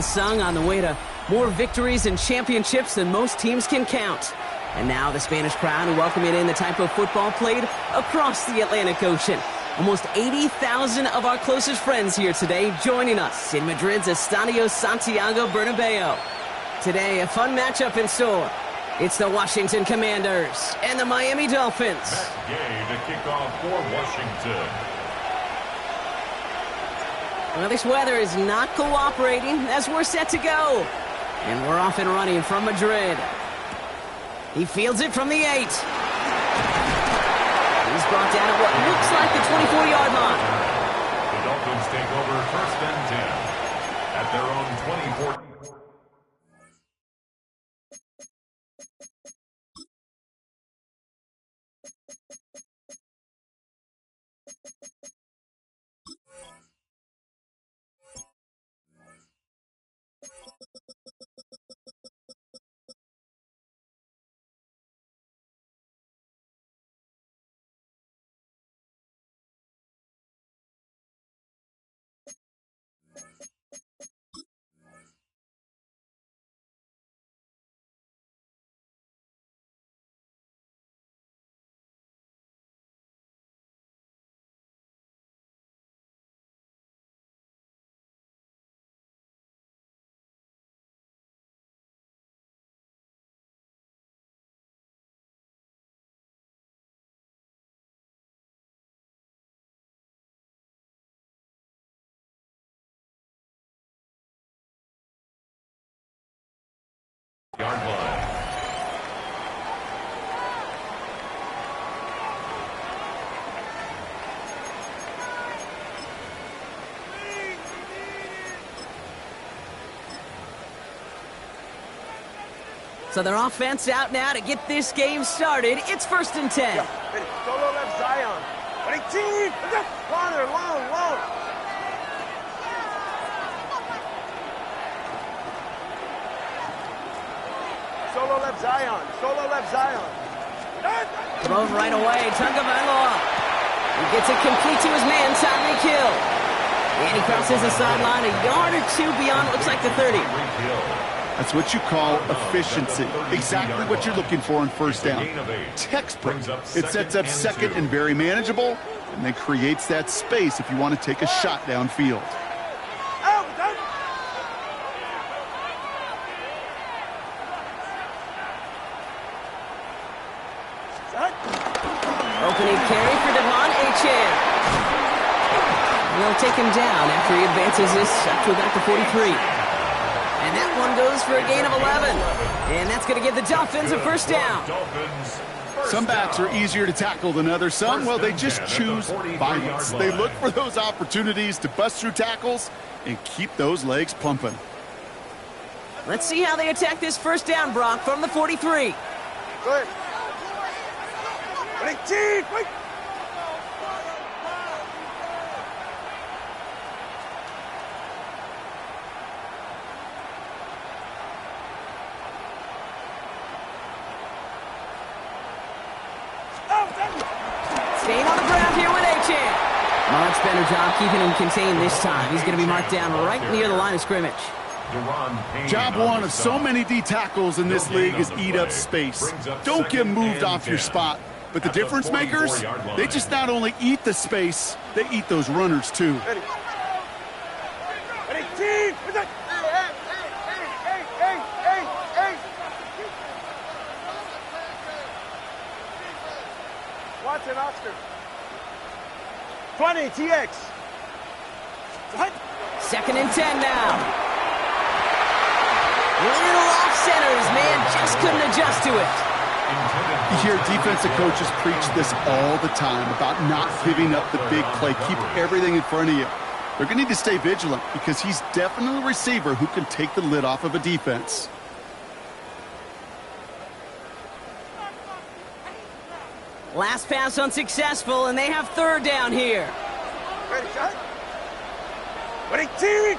Sung on the way to more victories and championships than most teams can count. And now the Spanish crowd welcoming in the type of football played across the Atlantic Ocean. Almost 80,000 of our closest friends here today joining us in Madrid's Estadio Santiago Bernabeu. Today, a fun matchup in store. It's the Washington Commanders and the Miami Dolphins. That game to kick off for Washington. Well, this weather is not cooperating as we're set to go. And we're off and running from Madrid. He fields it from the 8. He's brought down at what looks like the 24-yard line. The Dolphins take over 1st and 10 at their own 24. Yard line. So their offense out now to get this game started. It's 1st and 10. Solo left Zion. Corner, long. Solo left Zion. Thrown right away. Tagovailoa. He gets it complete to his man, Tyreek Hill. And he crosses the sideline a yard or two beyond, looks like the 30. That's what you call efficiency. Exactly what you're looking for in 1st down. Textbook. It sets up 2nd and very manageable, and then creates that space if you want to take a shot downfield. Opening carry for Devon Achane. They'll take him down after he advances this up to about the 43. And that one goes for a gain of 11. And that's going to give the Dolphins a 1st down. Some backs are easier to tackle than others. Some, well, they just choose violence. They look for those opportunities to bust through tackles and keep those legs pumping. Let's see how they attack this 1st down, Brock, from the 43. Good. Wait. Staying on the ground here with Achane. Much better job keeping him contained this time. He's going to be marked down right near the line of scrimmage. Job one of so many D tackles in this league is eat up space. Don't get moved off your spot. But the difference makers, they just not only eat the space, they eat those runners too. Ready, team! Hey! Watson, Oscar. 20, TX. 2nd and 10 now. Little off center. His man just couldn't adjust to it. You hear defensive coaches preach this all the time about not giving up the big play. Keep everything in front of you. They're going to need to stay vigilant because he's definitely a receiver who can take the lid off of a defense. Last pass unsuccessful, and they have 3rd down here. Ready, shot. Ready, team!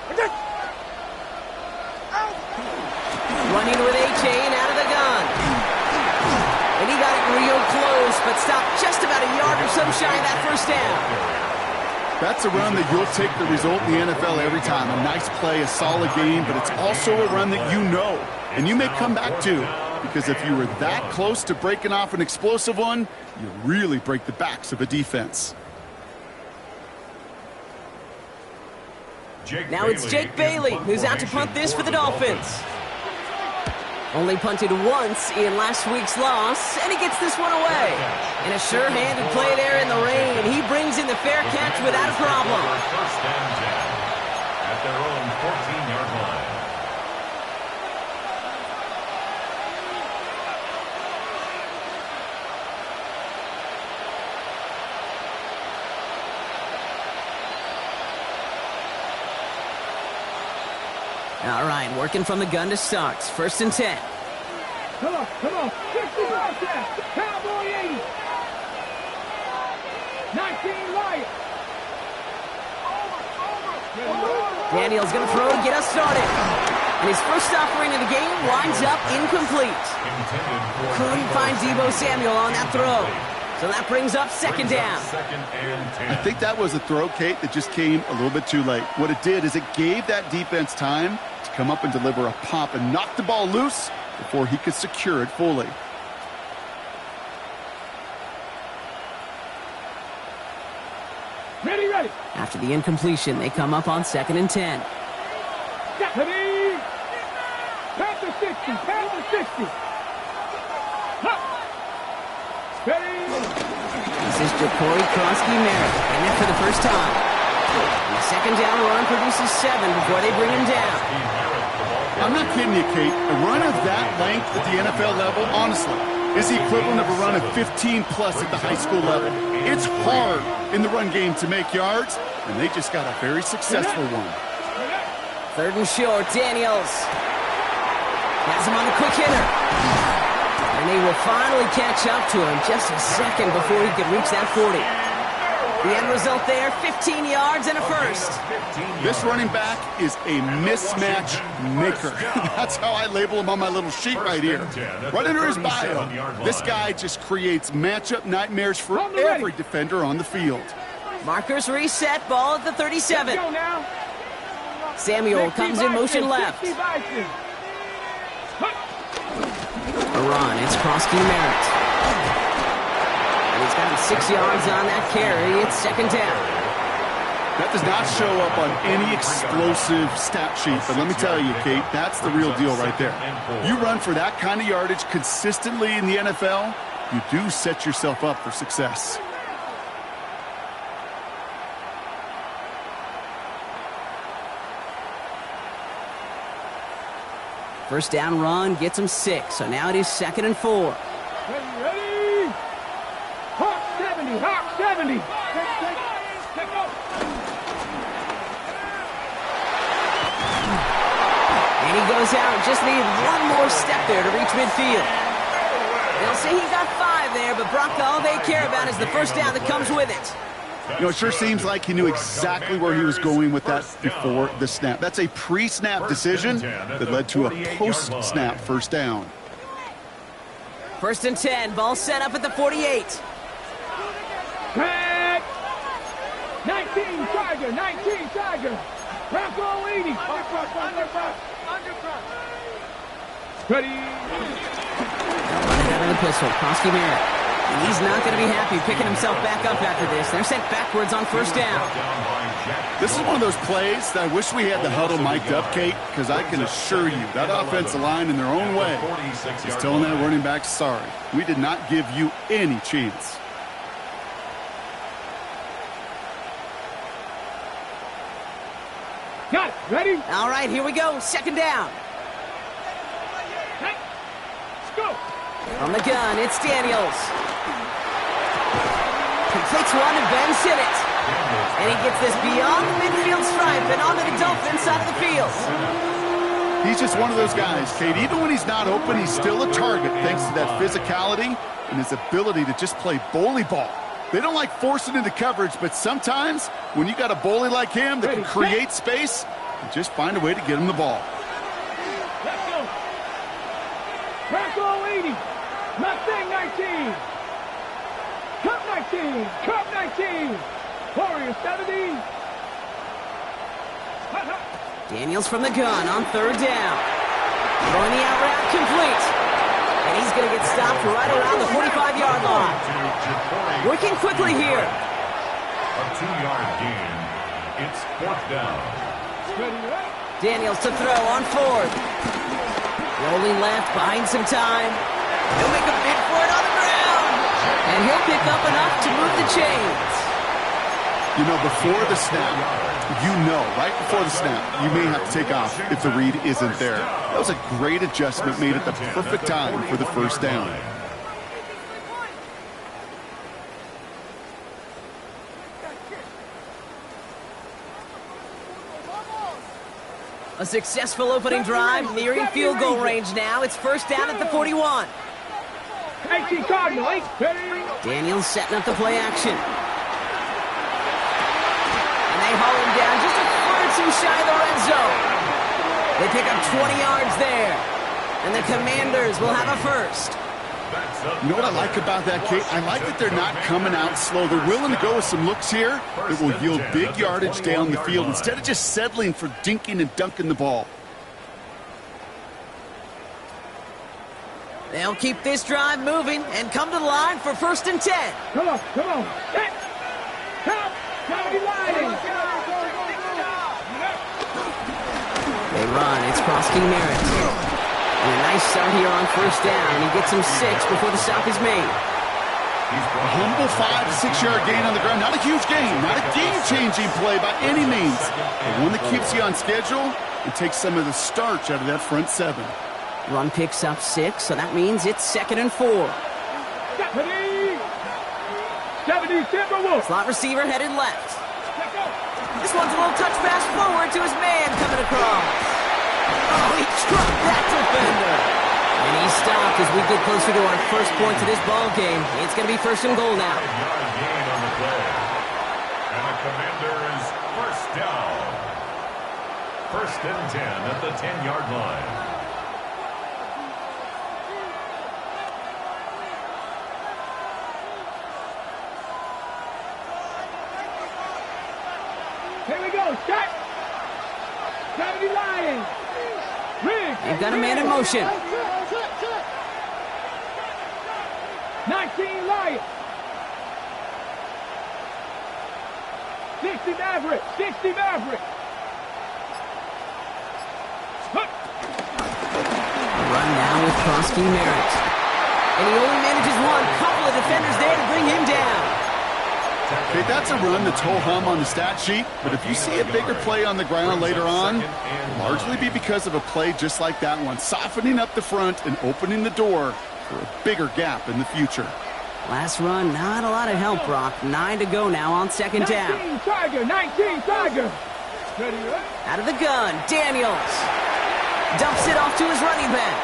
Running with Achane out of the gun. And he got it real close, but stopped just about a yard or so shy of that 1st down. That's a run that you'll take the result in the NFL every time. A nice play, a solid game, but it's also a run that you know, and you may come back to. Because if you were that close to breaking off an explosive one, you really break the backs of a defense. Now it's Jake Bailey, who's out to punt this for the Dolphins. Only punted once in last week's loss, and he gets this one away. And a sure-handed play there in the rain. He brings in the fair catch without a problem. First and 10 at their own 14-yard line. All right, working from the gun to start. First and 10. Come on. 60 right there. Cowboy 80. 19 right. Daniel's going to throw to get us started. And his first offering of the game winds up incomplete. Couldn't find Deebo Samuel on that throw. So that brings up second down. Second and 10. I think that was a throw, Kate, that just came a little bit too late. What it did is it gave that defense time to come up and deliver a pop and knock the ball loose before he could secure it fully. Ready. After the incompletion, they come up on second and 10. Ready. Panther 60. Ready. This is Ja'Cory Krosky-Merritt, in it for the first time. And the second down run produces 7 before they bring him down. I'm not kidding you, Kate. A run of that length at the NFL level, honestly, is the equivalent of a run of 15-plus at the high school level. It's hard in the run game to make yards, and they just got a very successful one. Third and short, Daniels has him on the quick hitter. And they will finally catch up to him just a second before he could reach that 40. The end result there, 15 yards and a first. This running back is a mismatch maker. That's how I label him on my little sheet right here. Right under his bio, this guy just creates matchup nightmares for every defender on the field. Markers reset, ball at the 37. Samuel comes in motion left. A run, it's Krosky-Merritt. And he's got 6 yards on that carry. It's second down. That does not show up on any explosive stat sheet, but let me tell you, Kate, that's the real deal right there. You run for that kind of yardage consistently in the NFL, you do set yourself up for success. First down run gets him 6, so now it is second and 4. Ready. Hawk 70. Take off. And he goes out, just need one more step there to reach midfield. They'll say he got 5 there, but Brock, all they care about is the first down that comes with it. You know, it sure seems like he knew exactly where he was going with that before the snap. That's a pre-snap decision that led to a post-snap first down. First and 10, ball set up at the 48. Back. 19 Tiger. Bronco 80. Ready. Running out of the pistol, Krosky-Merritt. And he's not going to be happy picking himself back up after this. They're sent backwards on first down. This is one of those plays that I wish we had the huddle mic'd up, Kate, because I can assure you that offensive line in their own way is telling that running back, sorry, we did not give you any chance. Got it. Ready? All right, here we go. Second down. Let's go. On the gun, it's Daniels. Completes one and Ben Sinnott. And he gets this beyond the midfield stripe and onto the Dolphins side of the field. He's just one of those guys, Kate. Even when he's not open, he's still a target thanks to that physicality and his ability to just play bully ball. They don't like forcing into coverage, but sometimes when you got a bully like him that can create space, you just find a way to get him the ball. Let's go. Bronco 80. Mustang 19. Cup 19. Warriors 70. Daniels from the gun on third down. Throwing the out route complete. And he's going to get stopped right around the 45-yard line. Working quickly here. A 2-yard gain. It's 4th down. Daniels to throw on fourth. Rolling left, buying some time. He'll make a bid for it on the ground. And he'll pick up enough to move the chains. You know, before the snap, right before the snap, you may have to take off if the read isn't there. That was a great adjustment made at the perfect time for the first down. A successful opening drive, nearing field goal range now. It's first down at the 41. 18 Cardinal, 8. Daniels setting up the play action. And they haul him down just a foot or two shy of the red zone. They pick up 20 yards there. And the Commanders will have a first. You know what I like about that, Kate? I like that they're not coming out slow. They're willing to go with some looks here that will yield big yardage down the field instead of just settling for dinking and dunking the ball. They'll keep this drive moving and come to the line for 1st and 10. Come on. Set. Come. County line. They run. It's Krosky Merritt. And a nice start here on first down. He gets him 6 before the stop is made. A humble 5 to 6 yard gain on the ground. Not a huge gain. Not a game-changing play by any means. But one that keeps you on schedule and takes some of the starch out of that front 7. Run picks up 6, so that means it's 2nd and 4. 70 Timberwolves. Slot receiver headed left. This one's a little touch pass forward to his man coming across. Oh, he trucked that defender. And he's stopped as we get closer to our first points of this ball game. It's going to be 1st and goal now. 5-yard gain on the play. And the Commanders first down. 1st and 10 at the 10-yard line. Here we go. Set. 70 Lions. They've got a man in motion. 19 Lions. 60 Maverick. 60 Maverick. Run now with Krosky Merritt. And he only manages one. Couple of defenders there to bring him down. Okay, that's a run that's ho-hum on the stat sheet, but if you see a bigger play on the ground later on, it'll largely be because of a play just like that one, softening up the front and opening the door for a bigger gap in the future. Last run, not a lot of help, Brock. 9 to go now on 2nd down. 19 Tiger. 19 Tiger. Ready, right? Out of the gun, Daniels. Dumps it off to his running back.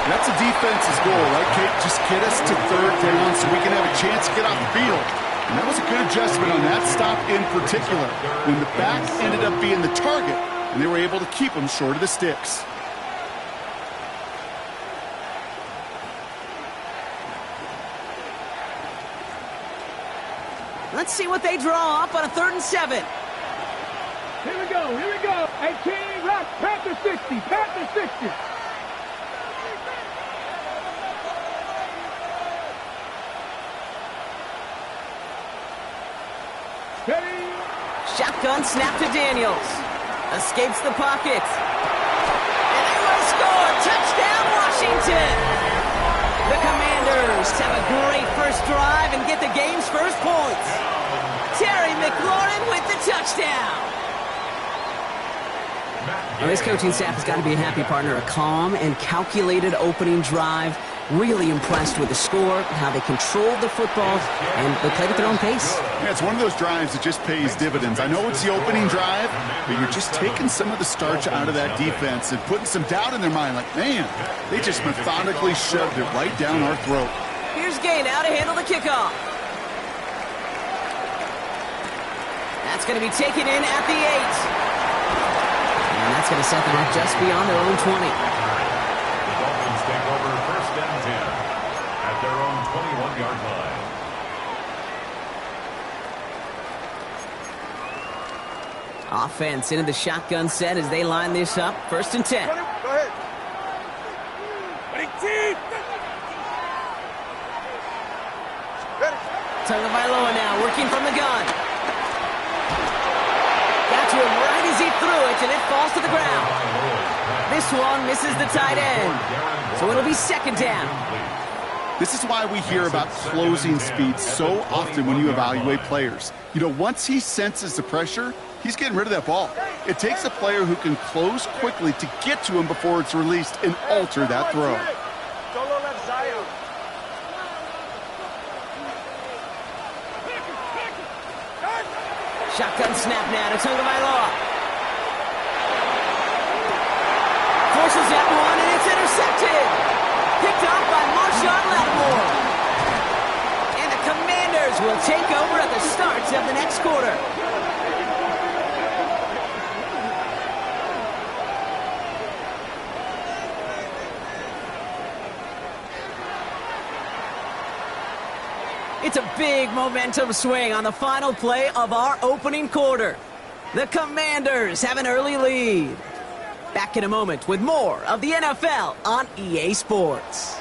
That's a defense's goal, right, Kate? Just get us to 3rd down so we can have a chance to get off the field. And that was a good adjustment on that stop in particular, when the back ended up being the target, and they were able to keep them short of the sticks. Let's see what they draw up on a 3rd and 7. Here we go. 18 left. Panther 60. Panther 60. Shotgun snap to Daniels. Escapes the pocket. And they will score. Touchdown, Washington. The Commanders have a great first drive and get the game's first points. Terry McLaurin with the touchdown. Now, this coaching staff has got to be a happy partner. A calm and calculated opening drive. Really impressed with the score, how they controlled the football, and they played at their own pace. Yeah, it's one of those drives that just pays dividends. I know it's the opening drive, but you're just taking some of the starch out of that defense and putting some doubt in their mind. Like, man, they just methodically shoved it right down our throat. Here's Gay now to handle the kickoff. That's going to be taken in at the 8. And that's going to set them up just beyond their own 20. The Dolphins take over 1st and 10 at their own 21-yard line. Offense into the shotgun set as they line this up. 1st and 10. Go ahead. Ready, team. Ready. Llzaire now working from the gun. Got to him right as he threw it, and it falls to the ground. This one misses the tight end. So it'll be 2nd down. This is why we hear about closing speed so often when you evaluate players. You know, once he senses the pressure, he's getting rid of that ball. It takes a player who can close quickly to get to him before it's released and alter that throw. Solo left Llzaire. Shotgun snap now to Llzaire. Forces that one, and it's intercepted. Picked up by Marshawn Lattimore. And the Commanders will take over at the start of the next quarter. It's a big momentum swing on the final play of our opening quarter. The Commanders have an early lead. Back in a moment with more of the NFL on EA Sports.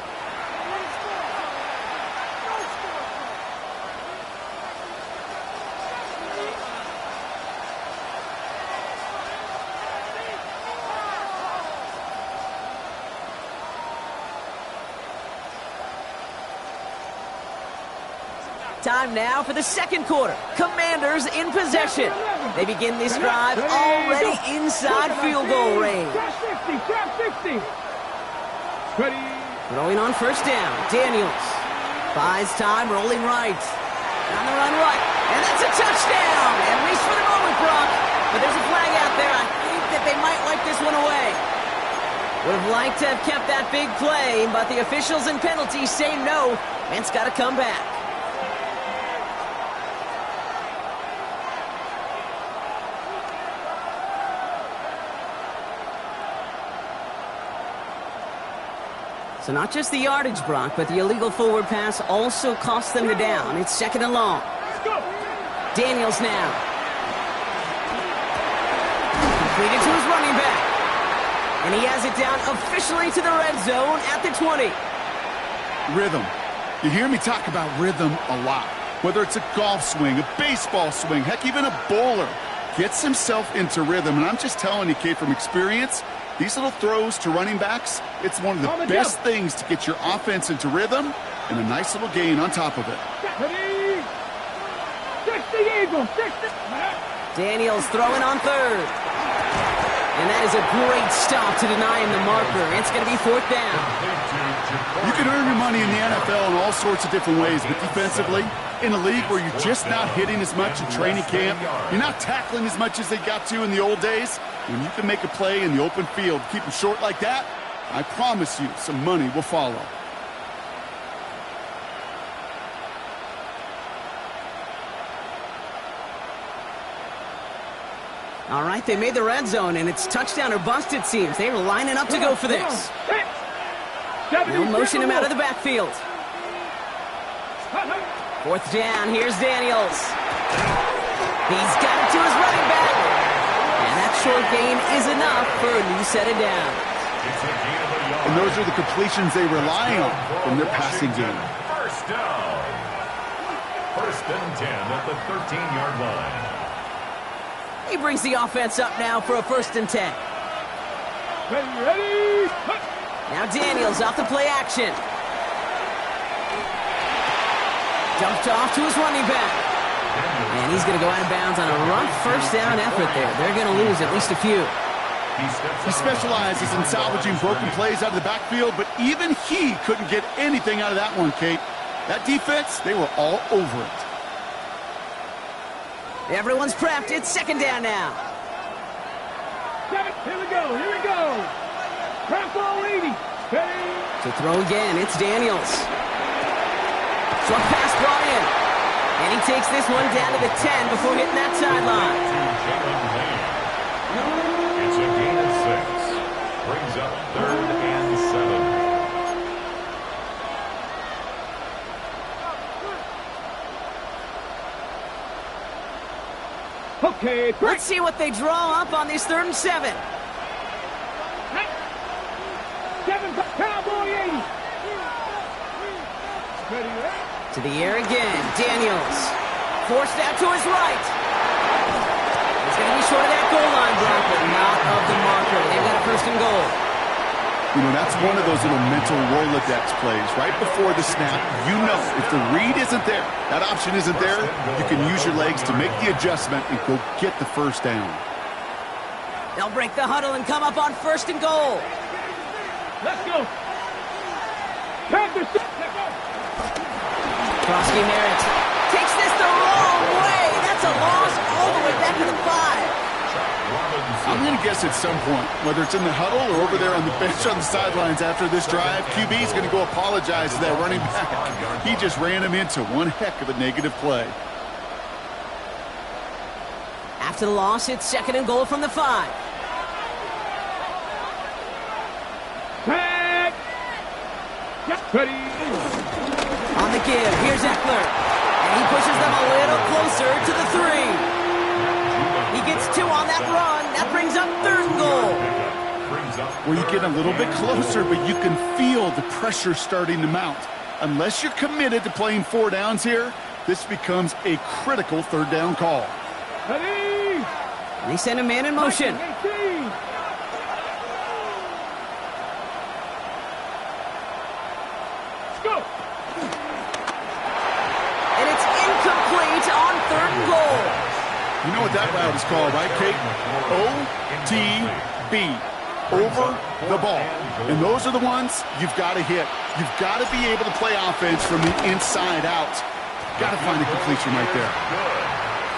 Time now for the 2nd quarter. Commanders in possession. They begin this drive already inside field goal range. Trap 60. Ready. Throwing on 1st down. Daniels buys time, rolling right. On the run right. And that's a touchdown. At least for the moment, Brock. But there's a flag out there. I think that they might wipe this one away. Would have liked to have kept that big play, but the officials and penalties say no. Man's got to come back. So not just the yardage, Brock, but the illegal forward pass also cost them the down. It's 2nd and long. Daniels now. Completed to his running back. And he has it down officially to the red zone at the 20. Rhythm. You hear me talk about rhythm a lot. Whether it's a golf swing, a baseball swing, heck, even a bowler gets himself into rhythm. And I'm just telling you, Kate, from experience, these little throws to running backs, it's one of the best things to get your offense into rhythm and a nice little gain on top of it. Ready. 60 Eagles. 60. Daniels throwing on 3rd. And that is a great stop to deny him the marker. It's going to be 4th down. You can earn your money in the NFL in all sorts of different ways, but defensively, in a league where you're just not hitting as much in training camp, you're not tackling as much as they got to in the old days, when you can make a play in the open field, keep them short like that, I promise you some money will follow. All right, they made the red zone, and it's touchdown or bust, it seems. They were lining up to go for this. They'll motion him out of the backfield. 4th down, here's Daniels. He's got it to his running back. And that short gain is enough for a new set of downs. And those are the completions they rely on from their passing game. 1st down. 1st and 10 at the 13-yard line. He brings the offense up now for a 1st and 10. Ready. Now Daniels off the play action. Dumped off to his running back. And he's going to go out of bounds on a rough 1st down effort there. They're going to lose at least a few. He specializes in salvaging broken plays out of the backfield, but even he couldn't get anything out of that one, Kate. That defense, they were all over it. Everyone's prepped. It's 2nd down now. Here we go. Here we go. Prep all 80. Ready. To throw again, it's Daniels. Short pass brought in. And he takes this one down to the 10 before hitting that sideline. It's a gain of 6. Brings up 3rd and 7. Okay. Okay, Let's see what they draw up on this 3rd and 7. 7, Cowboy 80. Ready, To the air again. Daniels. Forced out to his right. He's going to be short of that goal line block, but not of the marker. They've got a 1st and goal. You know, that's one of those little mental Rolodex plays. Right before the snap, you know if the read isn't there, that option isn't there, you can use your legs to make the adjustment and go get the 1st down. They'll break the huddle and come up on 1st and goal. let's go. Panthers, let's go. Krosky Merritt takes this the wrong way. That's a loss all the way back to the 5. I'm going to guess at some point, whether it's in the huddle or over there on the bench on the sidelines after this drive, QB's going to go apologize to that running back. He just ran him into one heck of a negative play. After the loss, it's 2nd and goal from the 5. Tag. Ready. On the give, here's Eckler. And he pushes them a little closer to the 3. He gets 2 on that run. That brings up 3rd and goal. Well, you get a little bit closer, but you can feel the pressure starting to mount. Unless you're committed to playing 4 downs here, this becomes a critical 3rd down call. Ready. And they send a man in motion. 18. Let's go. And it's incomplete on 3rd and goal. You know what that route is called, right, Kate? OTB. Over the ball. And those are the ones you've got to hit. You've got to be able to play offense from the inside out. Got to find a completion right there.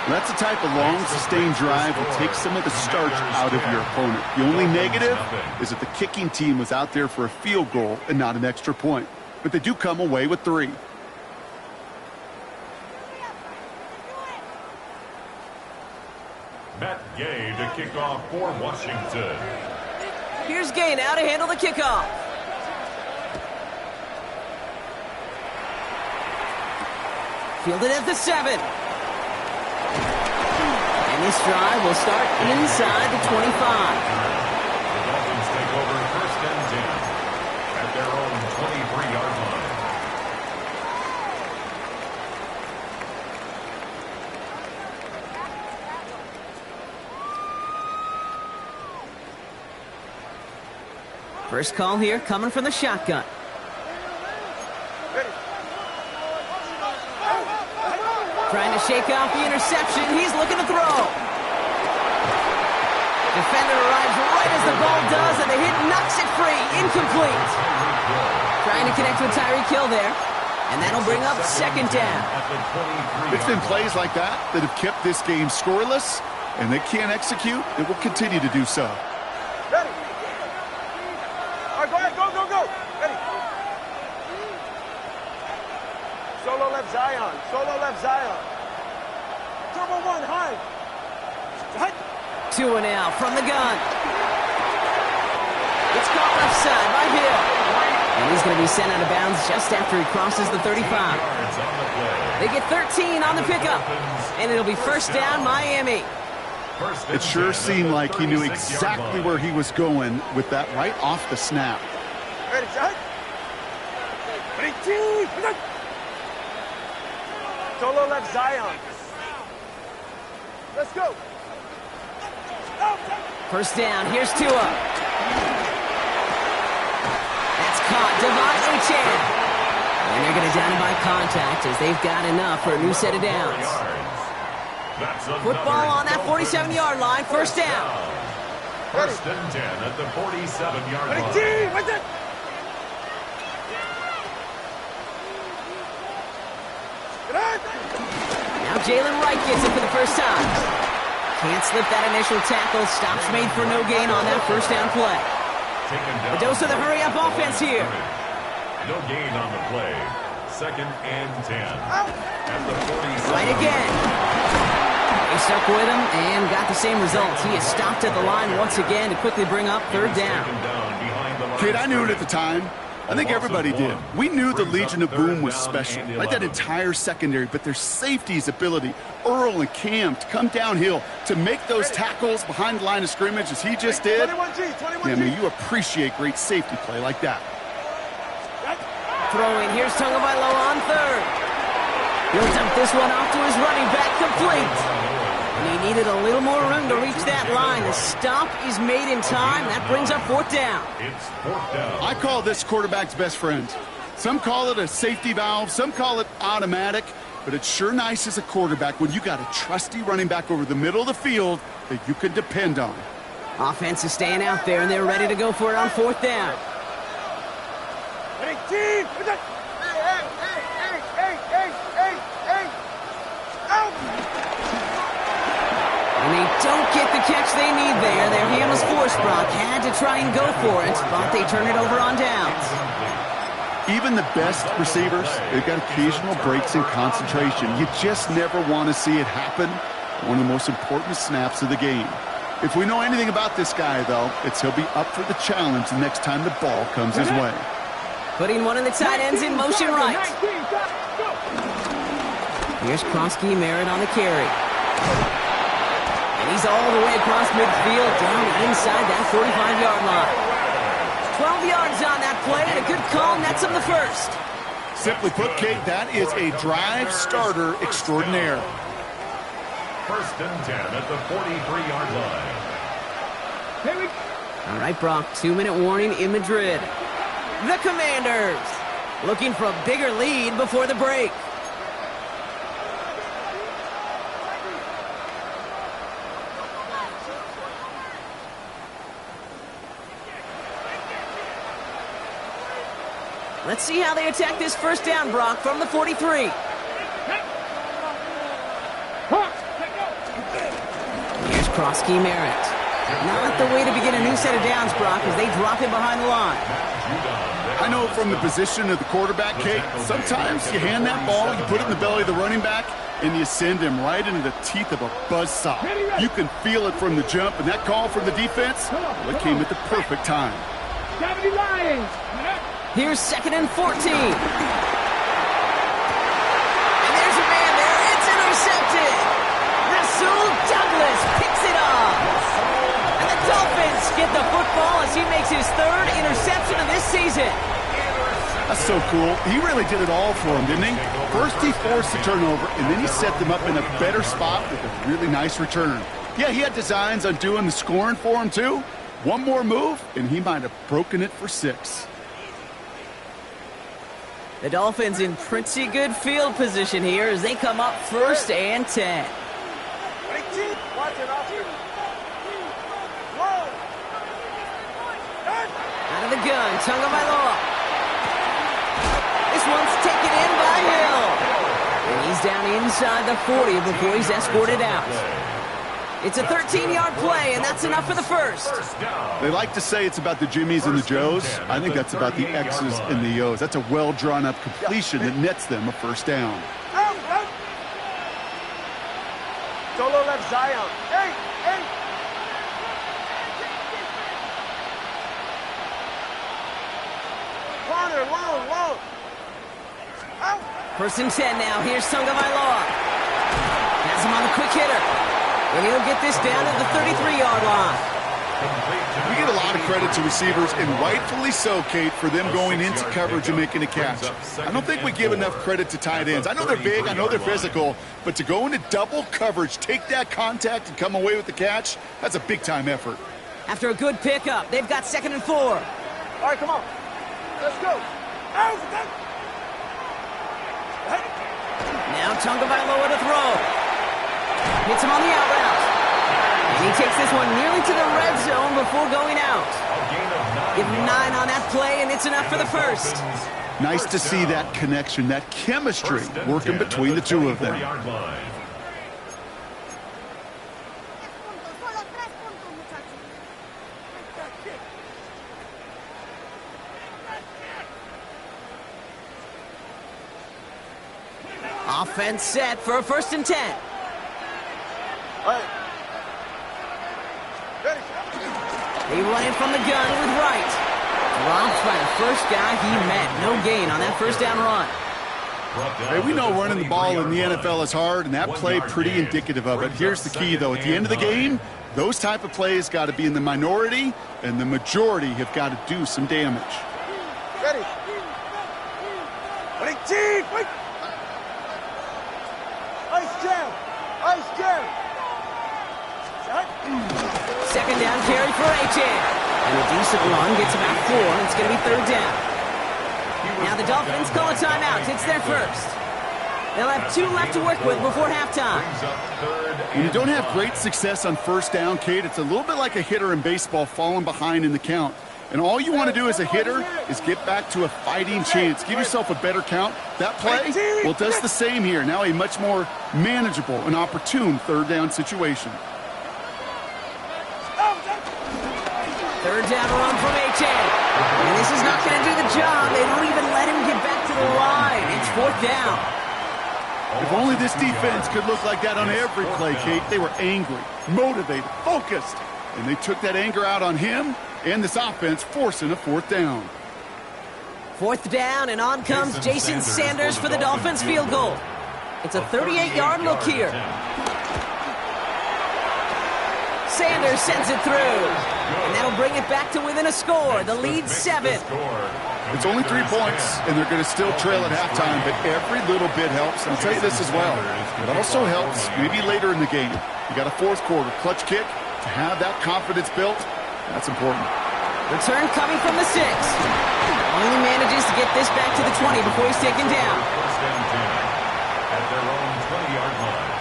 That's the type of long, sustained drive that takes some of the starch out of your opponent. The only negative is that the kicking team was out there for a field goal and not an extra point. But they do come away with 3. Matt Gay to kick off for Washington. Here's Gay now to handle the kickoff. Fielded at the 7. And this drive will start inside the 25. The Dolphins take over 1st and 10 at their own 23-yard line. First call here coming from the shotgun. Trying to shake off the interception. He's looking to throw. Defender arrives right as the ball does, and the hit knocks it free. Incomplete. Trying to connect with Tyreek Hill there. And that'll bring up 2nd down. It's been plays like that that have kept this game scoreless, and they can't execute. It will continue to do so. Ready. All right, go ahead. Go, go, go. Ready. Solo left Zion. Solo left Zion. Turbo 1, high. High. 2 and out from the gun. It's caught left side by Hill. And he's going to be sent out of bounds just after he crosses the 35. They get 13 on the pickup. And it'll be 1st down, Miami. It sure seemed like he knew exactly where he was going with that right off the snap. Ready, Zion. Ready, two. Solo left Zion. Let's go. 1st down, here's Tua. That's caught, Devon Achane. And they're going to down him by contact as they've got enough for a new set of downs. Football on that 47-yard line, 1st down. 1st and 10 at the 47-yard Ready, line. team. What's it? Now Jalen Wright gets it for the 1st time. Can't slip that initial tackle. Stops made for no gain on that 1st down play. A dose of the hurry-up offense here. No gain on the play. 2nd and 10 at the 47. Right again. They stuck with him and got the same result. He is stopped at the line once again to quickly bring up 3rd down. Kid, I knew it at the time. I think everybody did. We knew the Legion of Boom was special, like that entire secondary, but their safety's ability, Earl and Cam, to come downhill, to make those tackles behind the line of scrimmage as he just did. Yeah, I mean, you appreciate great safety play like that. Throwing, here's Tagovailoa on third. He'll dump this one off to his running back, complete. And he needed a little more room to reach that line. The stop is made in time. That brings up fourth down. It's fourth down. I call this quarterback's best friend. Some call it a safety valve, some call it automatic, but it's sure nice as a quarterback when you got a trusty running back over the middle of the field that you can depend on. Offense is staying out there, and they're ready to go for it on fourth down. Hey, team! Hey! Out! And they don't get the catch they need there. Their hand was forced. Brock had to try and go for it, but they turn it over on downs. Even the best receivers, they've got occasional breaks in concentration. You just never want to see it happen. One of the most important snaps of the game. If we know anything about this guy, though, it's he'll be up for the challenge the next time the ball comes his way. Putting one of the tight ends in motion right. Here's Kronsky Merritt on the carry. And he's all the way across midfield, down inside that 45-yard line. 12 yards on that play, and a good call nets him the first. Simply put, Kate, that is a drive starter extraordinaire. First and 10 at the 43-yard line. All right, Brock, 2-minute warning in Madrid. The Commanders looking for a bigger lead before the break. Let's see how they attack this first down, Brock, from the 43. Here's Kronsky Merritt. Not the way to begin a new set of downs, Brock, as they drop him behind the line. I know from the position of the quarterback, Kate, sometimes you hand that ball, you put it in the belly of the running back, and you send him right into the teeth of a buzzsaw. You can feel it from the jump, and that call from the defense, well, it came at the perfect time. Here's 2nd and 14. And there's a man there. It's intercepted. Rasul Douglas picks it off. And the Dolphins get the football as he makes his 3rd interception of this season. That's so cool. He really did it all for him, didn't he? First he forced the turnover, and then he set them up in a better spot with a really nice return. Yeah, he had designs on doing the scoring for him, too. One more move, and he might have broken it for 6. The Dolphins in pretty good field position here as they come up 1st and 10. Out of the gun, Tagovailoa. This one's taken in by Hill. And he's down inside the 40 before he's escorted out. It's a 13-yard play, and that's enough for the first. They like to say it's about the Jimmies and the Joes. I think that's about the X's and the O's. That's a well-drawn-up completion that nets them a first down. Solo left Zion. Hey! Corner, long. Out! 1st and 10 now. Here's Tagovailoa. Has him on the quick hitter. And he'll get this down to the 33-yard line. We give a lot of credit to receivers, and rightfully so, Kate, for them going into coverage and making a catch. I don't think we give enough credit to tight ends. I know they're big, I know they're physical, but to go into double coverage, take that contact, and come away with the catch, that's a big-time effort. After a good pickup, they've got 2nd and 4. All right, come on. Let's go. Out! Now Tagovailoa to throw. Hits him on the out route. And he takes this one nearly to the red zone before going out. Give him 9 on that play, and it's enough for the first. Nice to see that connection, that chemistry working between the two of them. Offense set for a 1st and 10. They run in from the gun with Wright. Drops catch by the first guy he met. No gain on that first down run. Hey, we know running the ball in the NFL is hard, and that play pretty indicative of it. Here's the key, though. At the end of the game, those type of plays got to be in the minority, and the majority have got to do some damage. Ready. Wait, Chief! Wait! Ice jam! Ice jam! Second down carry for Llzaire. And a decent run gets about 4, and it's going to be third down. Now the Dolphins call a timeout. It's their first. They'll have 2 left to work with before halftime. When you don't have great success on first down, Kate, it's a little bit like a hitter in baseball falling behind in the count. And all you want to do as a hitter is get back to a fighting chance. Give yourself a better count. That play, well, does the same here. Now a much more manageable and opportune third down situation. Third down run from Llzaire. And this is not going to do the job. They don't even let him get back to the line. It's fourth down. If only this defense could look like that on every play, Kate. They were angry, motivated, focused. And they took that anger out on him and this offense, forcing a fourth down. Fourth down, and on comes Jason Sanders for the Dolphins field goal. It's a 38-yard look here. Sanders sends it through. And that'll bring it back to within a score. The lead's 7. It's only 3 points, and they're going to still trail at halftime, but every little bit helps. And I'll tell you this as well. It also helps maybe later in the game. You got a fourth quarter clutch kick. To have that confidence built, that's important. Return coming from the 6. Only manages to get this back to the 20 before he's taken down. First and 10 at their own 20-yard line.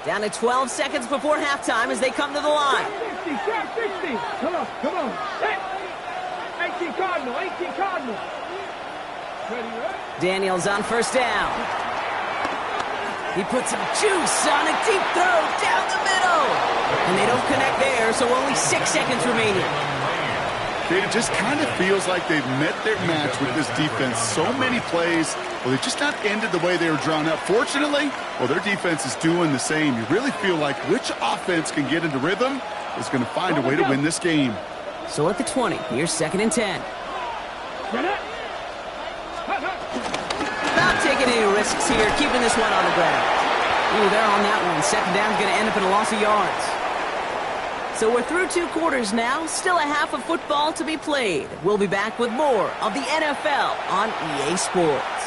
Down to 12 seconds before halftime as they come to the line. 60. Come on. Hey. 18 Cardinal. Ready, right? Daniels on first down. He puts some juice on a deep throw down the middle. And they don't connect there, so only 6 seconds remaining. It just kind of feels like they've met their match with this defense. So many plays, well, they just not ended the way they were drawn up. Fortunately, well, their defense is doing the same. You really feel like which offense can get into rhythm is going to find a way to win this game. So at the 20, here's second and 10. Not taking any risks here, keeping this one on the ground. Ooh, they're on that one. Second down's going to end up in a loss of yards. So we're through 2 quarters now. Still a half of football to be played. We'll be back with more of the NFL on EA Sports.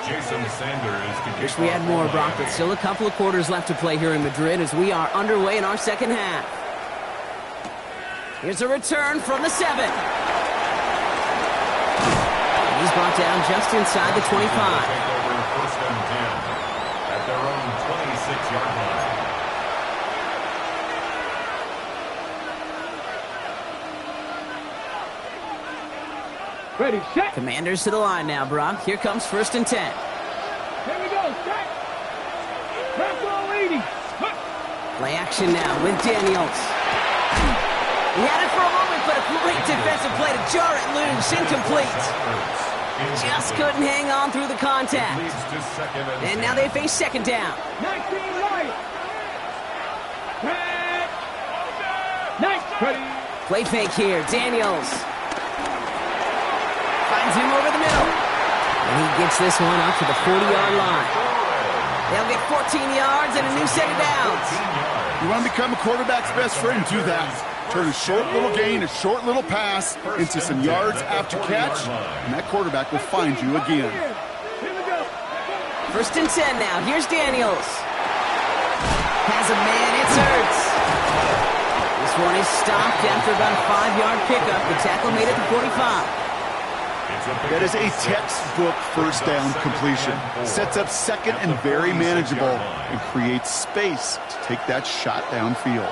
Jason Sanders. Wish we had more, Brock, but still a couple of quarters left to play here in Madrid as we are underway in our second half. Here's a return from the 7. He's brought down just inside the 25. First and 10 at their own 26-yard line. Ready, set. Commanders to the line now, Brock. Here comes first and 10. Here we go, set. Back 80. Play action now with Daniels. He had it for a moment, but a great defensive play to jar it loose. Incomplete. Just couldn't hang on through the contact. And now they face second down. 19 right. Nice. Ready. Play fake here. Daniels. Finds him over the middle. And he gets this one up to the 40-yard line. They'll get 14 yards and a new set of downs. You want to become a quarterback's best friend? Do that. Turn a short little gain, a short little pass into some yards after catch, and that quarterback will find you again. First and 10 now. Here's Daniels. Has a man. It's Hurts. This one is stopped after about a 5-yard pickup. The tackle made it to 45. That is a textbook first down completion. Sets up second and very manageable and creates space to take that shot downfield.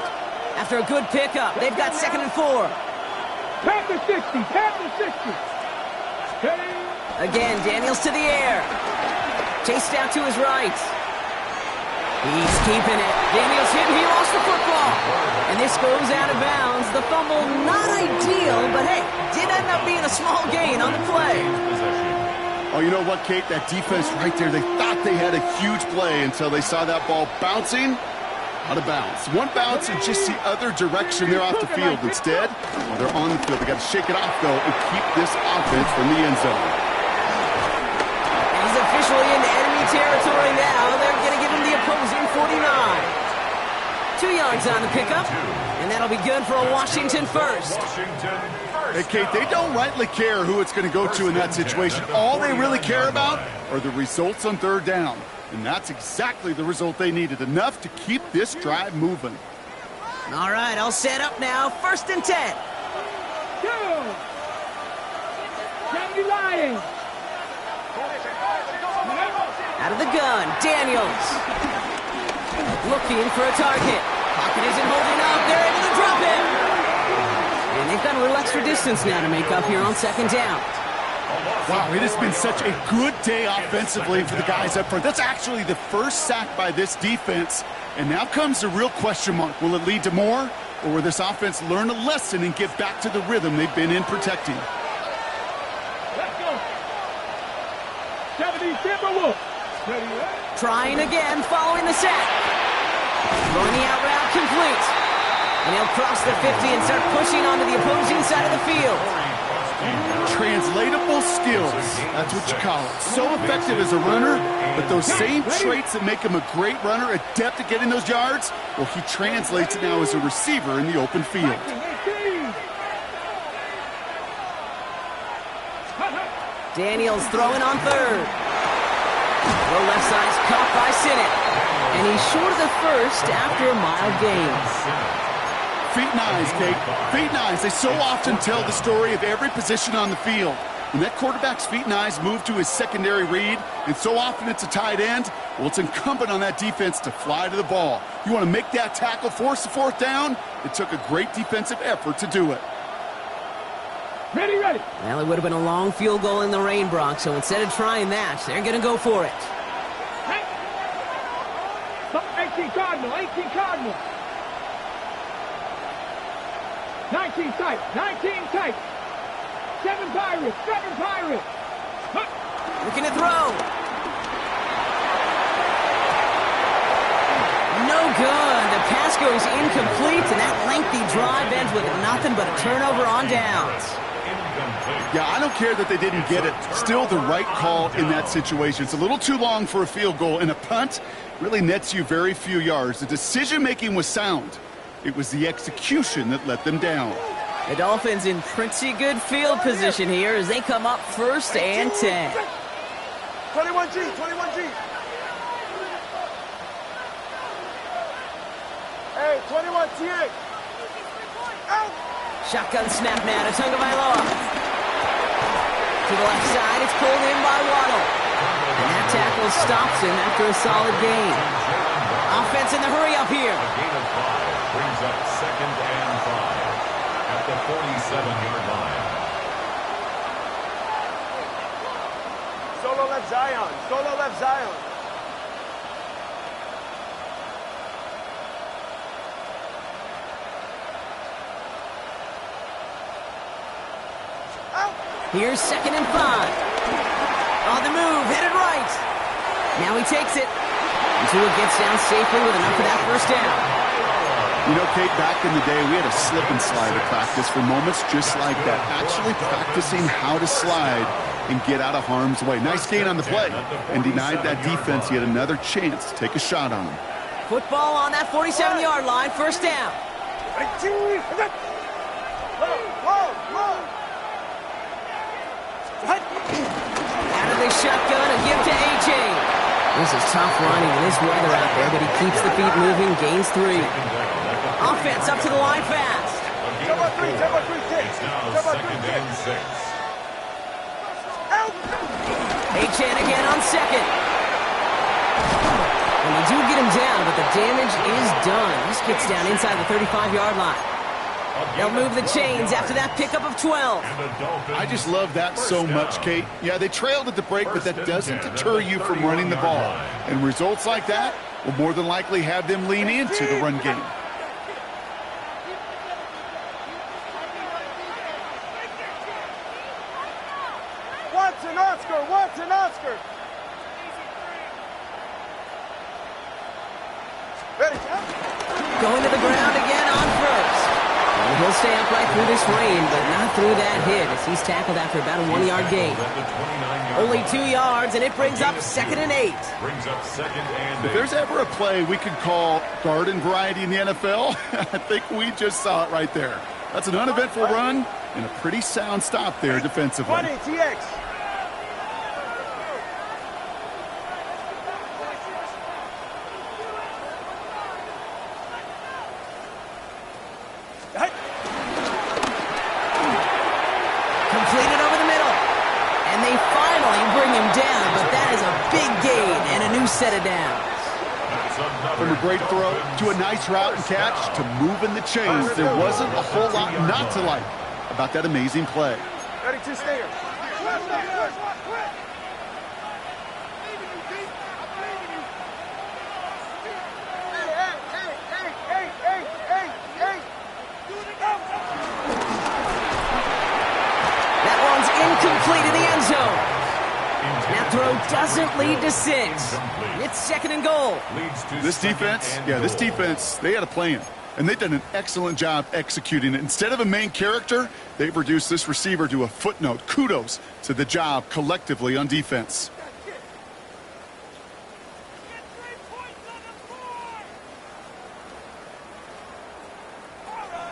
After a good pickup, they've got second and 4. Panther 60. Again, Daniels to the air. Chased out to his right. He's keeping it. Daniels hit and he lost the football. And this goes out of bounds. The fumble, not ideal, but hey, did end up being a small gain on the play. Oh, you know what, Kate? That defense right there, they thought they had a huge play until they saw that ball bouncing out of bounds. One bounce in just the other direction. They're off the field. Instead, while they're on the field, they got to shake it off, though, and keep this offense from the end zone. He's officially into enemy territory now. They're going to give him the opposing 49. 2 yards on the pickup, and that'll be good for a Washington first. Hey, Kate, they don't rightly care who it's going to go to in that situation. All they really care about are the results on third down. And that's exactly the result they needed, enough to keep this drive moving. All right, all set up now. 1st and 10. Go! Down the line. Out of the gun, Daniels. Looking for a target. Pocket isn't holding up. They're able to drop him. And they've got a little extra distance now to make up here on 2nd down. Wow, it has been such a good day offensively for the guys up front. That's actually the first sack by this defense. And now comes the real question mark. Will it lead to more? Or will this offense learn a lesson and get back to the rhythm they've been in protecting? Let's go. 70 Timberwolves. Trying again following the sack. Throwing the out route complete. And he'll cross the 50 and start pushing onto the opposing side of the field. Translatable skills, that's what you call it. So effective as a runner, but those same traits that make him a great runner, adept at getting those yards, well, he translates it now as a receiver in the open field. Daniels throwing on 3rd. The left side's caught by Sinnott. And he's short of the 1st after a mild gain. Feet and eyes, Kate. Feet and eyes. They so often tell the story of every position on the field. When that quarterback's feet and eyes move to his secondary read, and so often it's a tight end, well, it's incumbent on that defense to fly to the ball. You want to make that tackle, force the 4th down? It took a great defensive effort to do it. Ready. Well, it would have been a long field goal in the rain, Brock, so instead of trying that, they're going to go for it. 18 Cardinal. 19 tight. 7 Pirates. Looking to throw. No good. The pass goes incomplete, and that lengthy drive ends with nothing but a turnover on downs. Yeah, I don't care that they didn't get it. Still the right call in that situation. It's a little too long for a field goal, and a punt really nets you very few yards. The decision-making was sound. It was the execution that let them down. The Dolphins in pretty good field position here as they come up 1st and 10. 21G. Hey, 21 TA. Out. Shotgun snap now to Tagovailoa. To the left side, it's pulled in by Waddle. And that tackle stops him after a solid gain. Offense in the hurry up here. A gain of 5 brings up 2nd and 5 at the 47-yard line. Solo left Zion. Out. Here's 2nd and 5. On the move, headed right. Now he takes it. Until it gets down safely with enough of that 1st down. You know, Kate, back in the day, we had a slip and slide at practice for moments just like that. Actually practicing how to slide and get out of harm's way. Nice gain on the play, and denied that defense yet another chance to take a shot on him. Football on that 47-yard line, 1st down. Out of the shotgun, a give to A.J. This is tough running in this weather out there, but he keeps the feet moving, gains 3. Offense up to the line fast. It's now 2nd and 6. Achane again on 2nd. And they do get him down, but the damage is done. This gets down inside the 35-yard line. They'll move the chains after that pickup of 12. I just love that so much, Kate. Yeah, they trailed at the break, but that doesn't deter you from running the ball. And results like that, will more than likely have them lean into the run game. Watson, Oscar, Watson, Oscar. Ready, Going to the ground again on first. And he'll stay upright through this rain, but not through that hit as he's tackled after about a 1-yard gain. Only 2 yards, and it brings up 2nd and 8. If there's ever a play we could call garden variety in the NFL, I think we just saw it right there. That's an uneventful run and a pretty sound stop there defensively. 20, TX. Completed over the middle. And they finally bring him down, but that is a big gain and a new set of downs. From a great throw to a nice route and catch to moving the chains, there wasn't a whole lot not to like about that amazing play. Ready to stay here. That one's incomplete in the end zone. That throw doesn't lead to 6. It's 2nd and goal. This defense, they had a plan. And they've done an excellent job executing it. Instead of a main character, they've reduced this receiver to a footnote. Kudos to the job collectively on defense.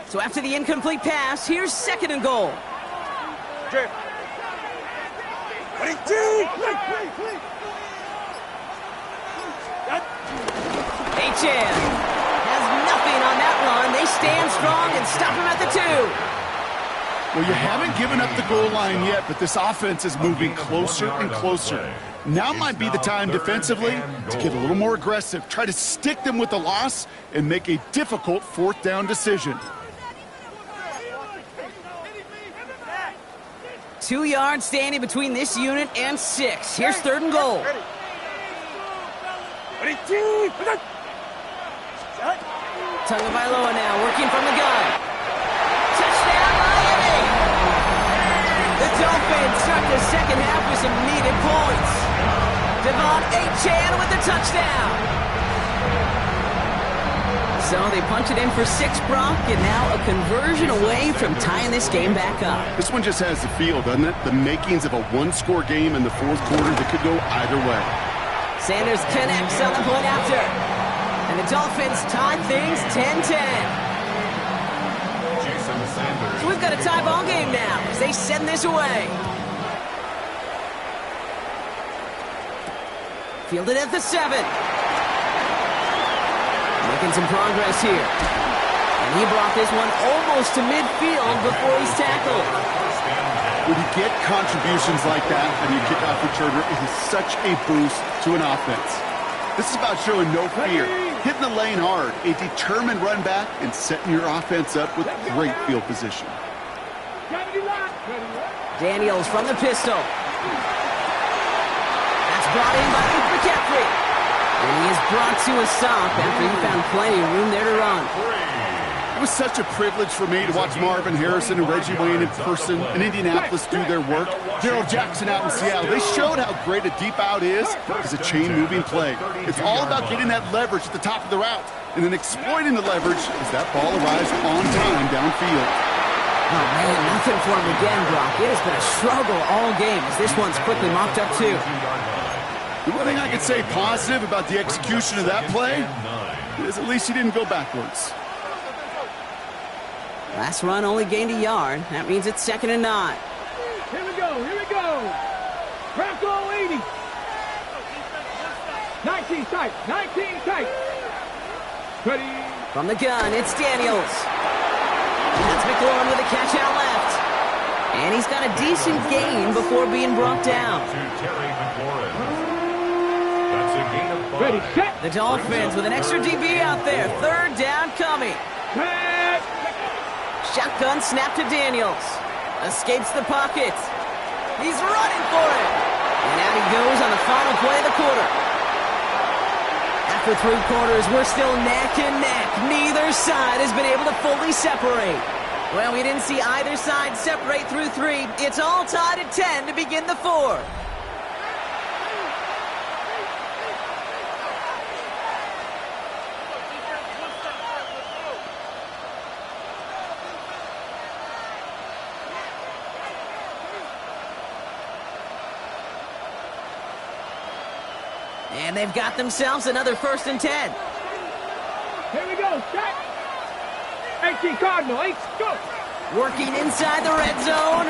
So after the incomplete pass, here's 2nd and goal. Ready, H.N. has nothing on that run. They stand strong and stop him at the 2. Well, you haven't given up the goal line yet, but this offense is moving closer and closer. Now might be the time defensively to get a little more aggressive, try to stick them with the loss, and make a difficult 4th down decision. 2 yards standing between this unit and 6. Here's 3rd and goal. Tagovailoa now working from the gun. Touchdown, Miami! The Dolphins start the second half with some needed points. Devon Achane with the touchdown. So they punch it in for 6, Brock, and now a conversion away from tying this game back up. This one just has the feel, doesn't it? The makings of a one-score game in the 4th quarter that could go either way. Sanders connects on the point after. And the Dolphins tie things 10-10. So we've got a tie ball game now as they send this away. Fielded at the 7. Making some progress here. And he brought this one almost to midfield before he's tackled. When you get contributions like that and you kick off returner, it is such a boost to an offense. This is about showing no fear, hitting the lane hard, a determined run back, and setting your offense up with great field position. Daniels from the pistol. That's brought in by Luke McCaffrey. And he is brought to a stop after he found plenty of room there to run. It was such a privilege for me to watch Marvin Harrison and Reggie Wayne in person in Indianapolis do their work. Daryl Jackson out in Seattle. They showed how great a deep out is as a chain-moving play. It's all about getting that leverage at the top of the route and then exploiting the leverage as that ball arrives on time downfield. Oh, man, nothing for him again, Brock. It has been a struggle all game as this one's quickly mopped up, too. The one thing I could say positive about the execution of that play is at least he didn't go backwards. Last run only gained a yard. That means it's 2nd and 9. Here we go, here we go. Crack all 80. 19 tight, 19 tight. Ready. From the gun, it's Daniels. That's McLaurin with a catch out left. And he's got a decent gain before being brought down. Ready, set. The Dolphins with an extra DB out there. 3rd down coming. Set. Shotgun snap to Daniels. Escapes the pocket. He's running for it. And out he goes on the final play of the quarter. After 3 quarters, we're still neck and neck. Neither side has been able to fully separate. Well, we didn't see either side separate through 3. It's all tied at 10 to begin the 4th. And they've got themselves another 1st and 10. Here we go, set. 18 Cardinal, 8, go. Working inside the red zone.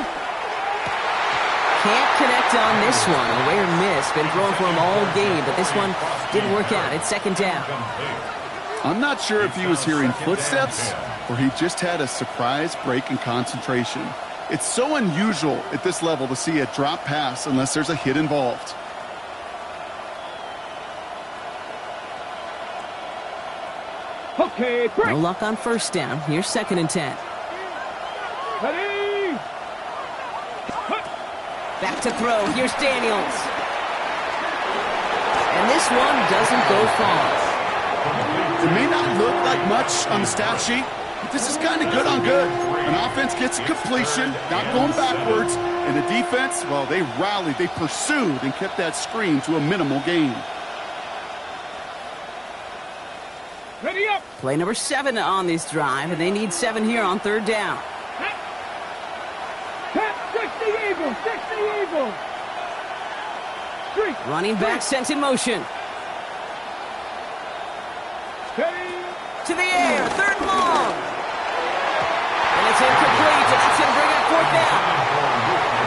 Can't connect on this one. A rare miss. Been throwing for him all game, but this one didn't work out. It's 2nd down. I'm not sure if he was hearing footsteps or he just had a surprise break in concentration. It's so unusual at this level to see a drop pass unless there's a hit involved. Okay, break. No luck on 1st down. Here's 2nd and 10. Ready. Back to throw. Here's Daniels. And this one doesn't go far. It may not look like much on the stat sheet, but this is kind of good on good. An offense gets a completion, not going backwards, and the defense, well, they rallied, they pursued, and kept that screen to a minimal gain. Ready up. Play number 7 on this drive, and they need 7 here on 3rd down. Tap, 60 Eagles, 60 Eagles. Streak. Running back sent in motion. Ready. To the air, 3rd and long. And it's incomplete, and that's going to bring up 4th down.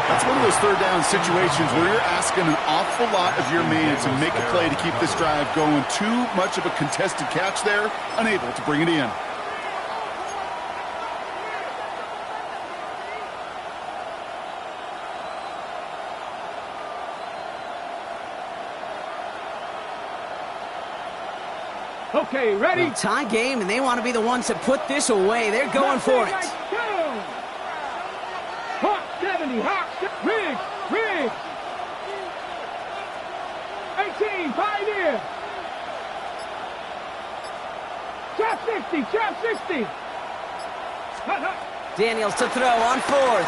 That's one of those 3rd down situations where you're asking an awful lot of your man to make a play to keep this drive going. Too much of a contested catch there, unable to bring it in. Okay, ready. Well, tie game, and they want to be the ones to put this away. They're going for it. Hawk 70, Hawk, Riggs, Riggs. 18, Pioneer. Trap 60, Trap 60. Daniels to throw on 4th.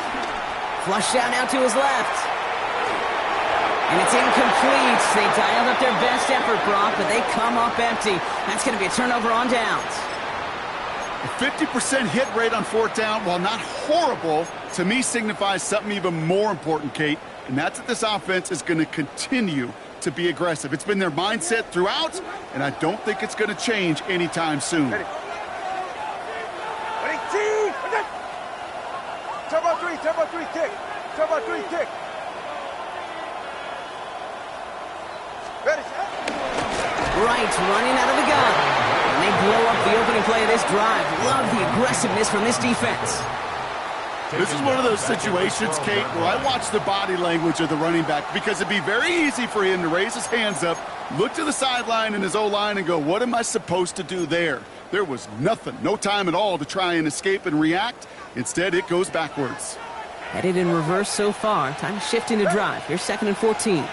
Flush down now to his left. And it's incomplete. They dialed up their best effort, Brock, but they come up empty. That's going to be a turnover on downs. A 50% hit rate on 4th down, while not horrible, to me signifies something even more important, Kate, and that's that this offense is going to continue to be aggressive. It's been their mindset throughout, and I don't think it's going to change anytime soon. Ready, team! Turbo 3, kick. Turbo 3, kick. Ready, Right, running out of the gun. And they blow up the opening play of this drive. Love the aggressiveness from this defense. This is one of those situations, Kate, where I watch the body language of the running back because it'd be very easy for him to raise his hands up, look to the sideline in his O-line and go, what am I supposed to do there? There was nothing, no time at all to try and escape and react. Instead, it goes backwards. Headed in reverse so far. Time to shift into drive. Here's 2nd and 14.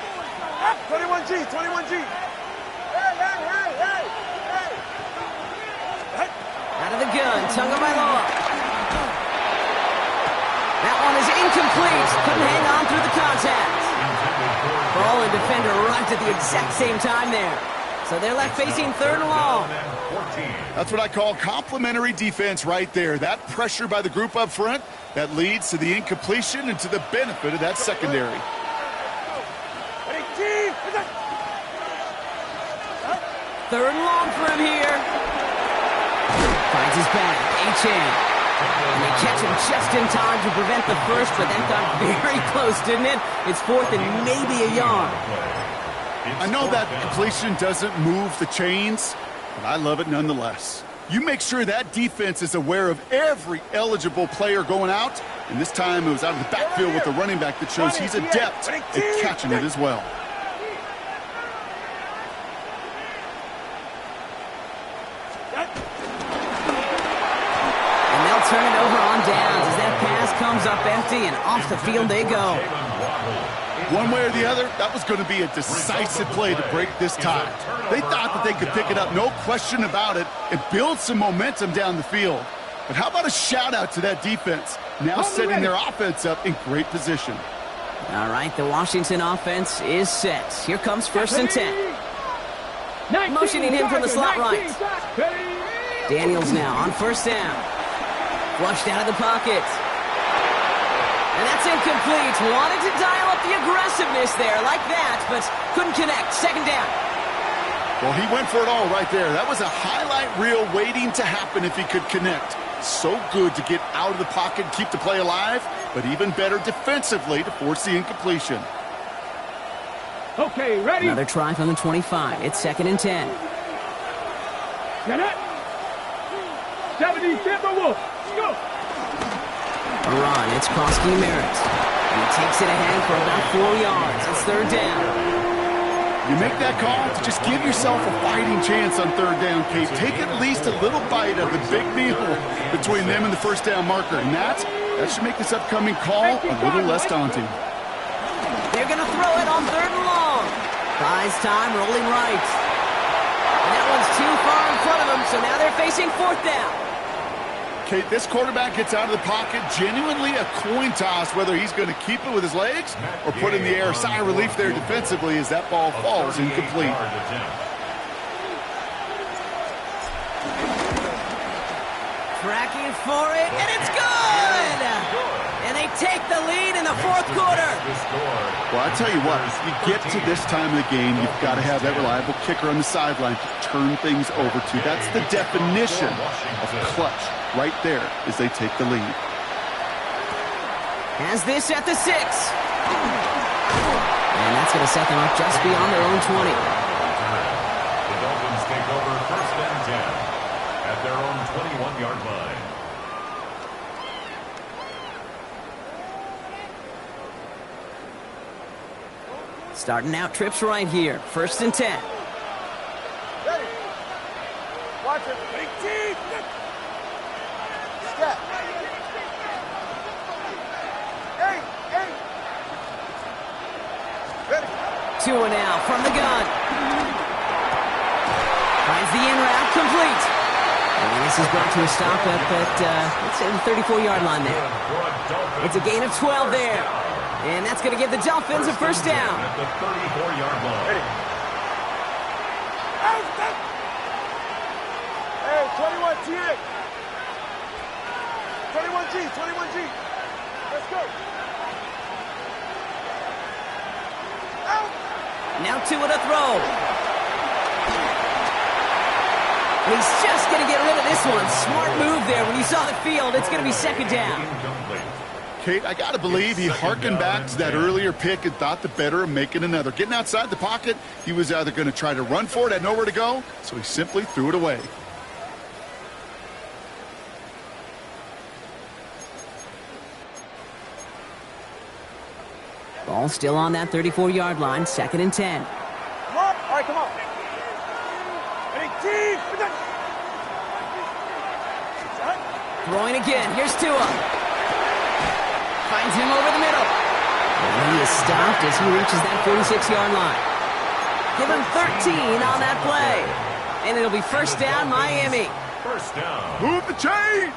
21G, 21G. Out of the gun, Tagovailoa. That one is incomplete. Couldn't hang on through the contact. Ball and defender arrived at the exact same time there. So they're left facing 3rd and long. That's what I call complimentary defense right there. That pressure by the group up front, that leads to the incompletion and to the benefit of that secondary. 3rd and long for him here. Finds his back, A-Chain. And they catch him just in time to prevent the first, but that got very close, didn't it? It's 4th and maybe a yard. I know that completion doesn't move the chains, but I love it nonetheless. You make sure that defense is aware of every eligible player going out, and this time it was out of the backfield with the running back that shows he's adept at catching it as well. Turn it over on downs as that pass comes up empty and off the field they go. One way or the other, that was going to be a decisive play to break this tie. They thought that they could pick it up, no question about it, and build some momentum down the field. But how about a shout-out to that defense, now setting their offense up in great position. All right, the Washington offense is set. Here comes 1st and 10. Motioning him from the slot right. Daniels now on 1st down. Flushed out of the pocket. And that's incomplete. Wanted to dial up the aggressiveness there like that, but couldn't connect. 2nd down. Well, he went for it all right there. That was a highlight reel waiting to happen if he could connect. So good to get out of the pocket and keep the play alive, but even better defensively to force the incompletion. Okay, ready? Another try from the 25. It's 2nd and 10. Get it. 70 Timberwolves. Go. A run. It's Koski Merritt. And he takes it ahead for about 4 yards. It's 3rd down. You make that call to just give yourself a fighting chance on 3rd down, Kate. Take at least a little bite of the big meal between them and the 1st down marker. And that should make this upcoming call a little less daunting. They're going to throw it on 3rd and long. Buys time, rolling right. And that one's too far in front of them, so now they're facing 4th down. Kate, this quarterback gets out of the pocket, genuinely a coin toss whether he's going to keep it with his legs or put in the air. Sigh of relief there defensively as that ball falls incomplete. Tracking for it, and it's good! And they take the lead in the 4th quarter. Well, I tell you what, you get to this time of the game, you've got to have that reliable kicker on the sideline to turn things over to. That's the definition of clutch right there as they take the lead. Has this at the 6. And that's going to set them up just beyond their own 20. The Dolphins take over 1st and 10 at their own 21-yard line. Starting out trips right here. 1st and 10. Ready. Watch it. Big team. Step. Hey. Ready. 2 and out from the gun. Finds the in route complete. And this is brought to a stop up at, let's say, the 34-yard line there. It's a gain of 12 there. And that's going to give the Dolphins a 1st down. At the 34-yard line. Ready. Hey, 21G. 21G. Let's go. Out. Now 2 to throw. He's just going to get rid of this one. Smart move there. When you saw the field, it's going to be 2nd down. Kate, I got to believe he harkened back to that earlier pick and thought the better of making another. Getting outside the pocket, he was either going to try to run for it, had nowhere to go, so he simply threw it away. Ball still on that 34-yard line, 2nd and 10. All right, come on. Hey, team. Throwing again. Here's Tua. Finds him over the middle. And he is stopped as he reaches that 46-yard line. Give him 13 on that play. And it'll be 1st down, Miami. 1st down. Move the chains.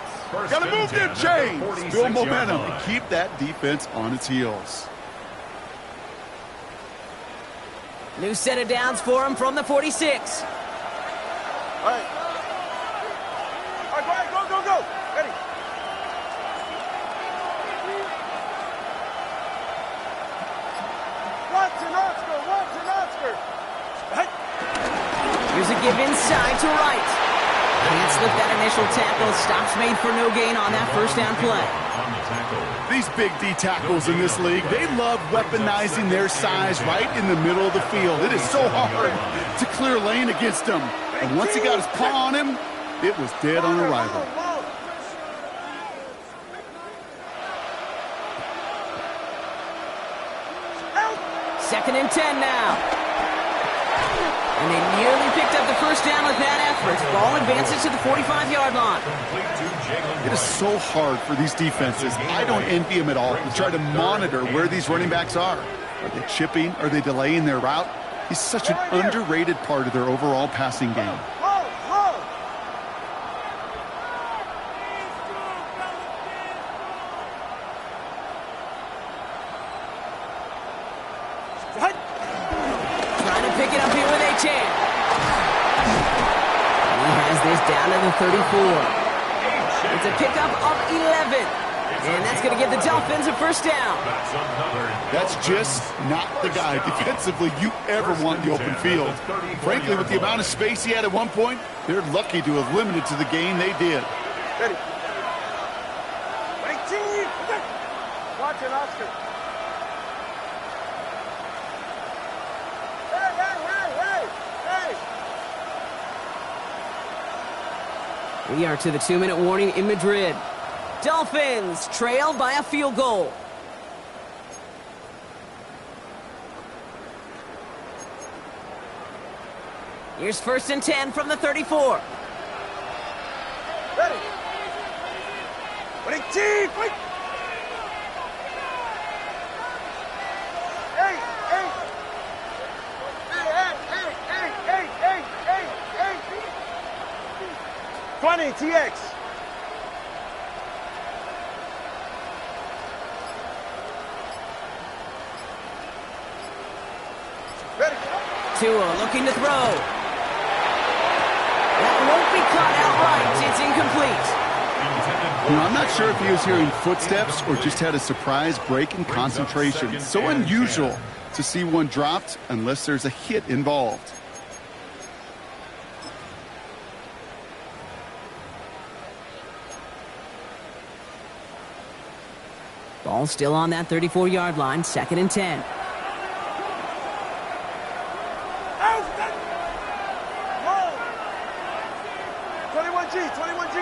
Got to move them chains. Build momentum and keep that defense on its heels. New set of downs for him from the 46. All right. All right, go. Ready. Watson, Oscar. Hey. Here's a give inside to right. Can't slip that initial tackle. Stops made for no gain on that 1st down play. These big D tackles in this league, they love weaponizing their size right in the middle of the field. It is so hard to clear lane against them. And once he got his paw on him, it was dead on arrival. 2nd and 10 now. And they nearly picked up the 1st down with that effort. Ball advances to the 45-yard line. It is so hard for these defenses. I don't envy them at all. We try to monitor where these running backs are. Are they chipping? Are they delaying their route? He's such an underrated part of their overall passing game. Trying to pick it up here with Llzaire. He has this down to the 34. It's a pickup of 11. And that's going to give the Dolphins a first down. That's just not the guy defensively you ever want in the open field. Frankly, with the amount of space he had at one point, they're lucky to have limited to the gain they did. Ready. 19. Watch it, Oscar. Hey. We are to the 2-minute warning in Madrid. Dolphins trail by a field goal. Here's 1st and 10 from the 34. Ready. 18. Wait. Hey. 20, TX. Ready. Tua looking to throw. That won't be caught outright. It's incomplete. I'm not sure if he was hearing footsteps or just had a surprise break in concentration. It's so unusual to see one dropped unless there's a hit involved. Ball still on that 34-yard line. 2nd and 10. Out. 21G.